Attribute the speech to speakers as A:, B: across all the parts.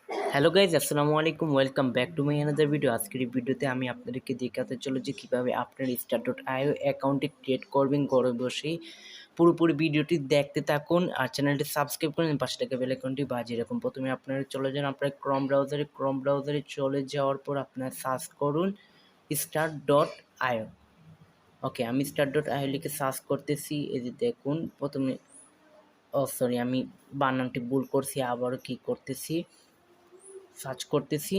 A: Hello guys, আসসালামু আলাইকুম। Welcome back to my another video. আজকের এই ভিডিওতে আমি আপনাদেরকে দেখাতে চলেছি কীভাবে আপনার স্টার.io অ্যাকাউন্টে ক্রিয়েট করবেন ঘরে বসেই। পুরোপুরি ভিডিওটি দেখতে থাকুন আর চ্যানেলটি সাবস্ক্রাইব করে নিন, পাশে থাকা বেল আইকনটি বাজিয়ে রাখুন। প্রথমে আপনারা চলে যান আপনার ক্রম ব্রাউজারে চলে যাওয়ার পর আপনারা সার্চ করুন start.io। ওকে, আমি start.io লিখে সার্চ করতেছি। এই যে দেখুন প্রথমে সরি, আমি বানানটি ভুল করছি, আবারও কি করতেছি, সার্চ করতেছি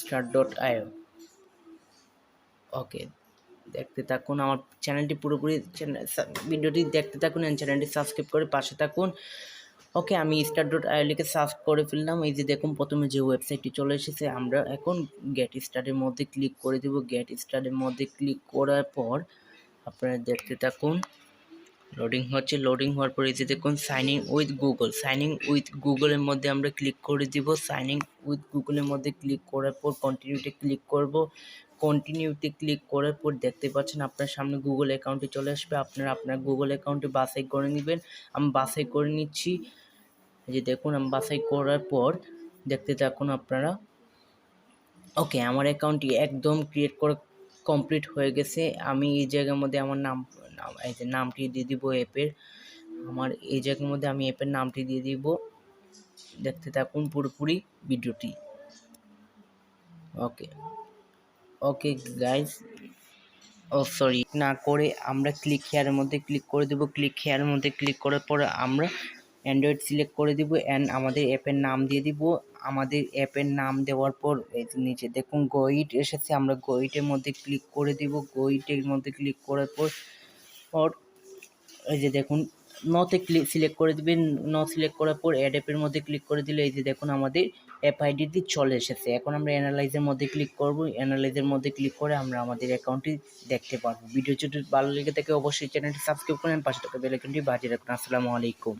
A: start.io। ওকে, দেখতে থাকুন আমার চ্যানেলটি পুরোপুরি ভিডিওটি দেখতে থাকুন এবং চ্যানেলটি সাবস্ক্রাইব করে পাশে থাকুন। ওকে, আমি start.io লিখে সার্চ করে ফেললাম। এই যে দেখুন প্রথমে যে ওয়েবসাইটটি চলে এসেছে, আমরা এখন গেট স্টার্টের মধ্যে ক্লিক করে দেব। গেট স্টার্টের মধ্যে ক্লিক করার পর আপনারা দেখতে থাকুন লোডিং হচ্ছে। লোডিং হওয়ার পরে যে দেখুন সাইন ইন উইথ গুগলের মধ্যে আমরা ক্লিক করে দিব। সাইন ইন উইথ গুগলের মধ্যে ক্লিক করার পর কন্টিনিউতে ক্লিক করব। কন্টিনিউতে ক্লিক করার পর দেখতে পাচ্ছেন আপনার সামনে গুগল অ্যাকাউন্টে চলে আসবে। আপনারা আপনার গুগল অ্যাকাউন্টে বাছাই করে নেবেন। আমি বাছাই করে নিচ্ছি। এই যে দেখুন আমি বাছাই করার পর দেখতে থাকুন আপনারা। ওকে, আমার অ্যাকাউন্টটি একদম ক্রিয়েট করে কমপ্লিট হয়ে গেছে। আমি এই জায়গার মধ্যে আমার এই যে নামটি দিয়ে দিব অ্যাপের। আমার এই জায়গার মধ্যে আমি অ্যাপের নামটি দিয়ে দিব। দেখতে থাকুন পুরোপুরি ভিডিওটি। ওকে ওকে গাইজ, সরি না করে আমরা ক্লিক হেয়ারের মধ্যে ক্লিক করে দেব। ক্লিক হেয়ারের মধ্যে ক্লিক করার পরে আমরা অ্যান্ড্রয়েড সিলেক্ট করে দিব অ্যান্ড আমাদের অ্যাপের নাম দিয়ে দিব। আমাদের অ্যাপের নাম দেওয়ার পর এই যে নিচে দেখুন গোইট এসেছে, আমরা গোইটের মধ্যে ক্লিক করে দিব। গোইটের মধ্যে ক্লিক করার পর এই যে দেখুন নতে সিলেক্ট করে দিবেন। সিলেক্ট করার পর অ্যাড অ্যাপের মধ্যে ক্লিক করে দিলে এই যে দেখুন আমাদের অ্যাপ আইডিটি চলে এসেছে। এখন আমরা অ্যানালাইজের মধ্যে ক্লিক করব। অ্যানালাইজের মধ্যে ক্লিক করে আমরা আমাদের অ্যাকাউন্টটি দেখতে পারবো। ভিডিও যদি ভালো লেগে থাকে অবশ্যই চ্যানেলটি সাবস্ক্রাইব করেন, পাশে থাকা বেল আইকনটি বাজিয়ে রাখুন। আসসালামু আলাইকুম।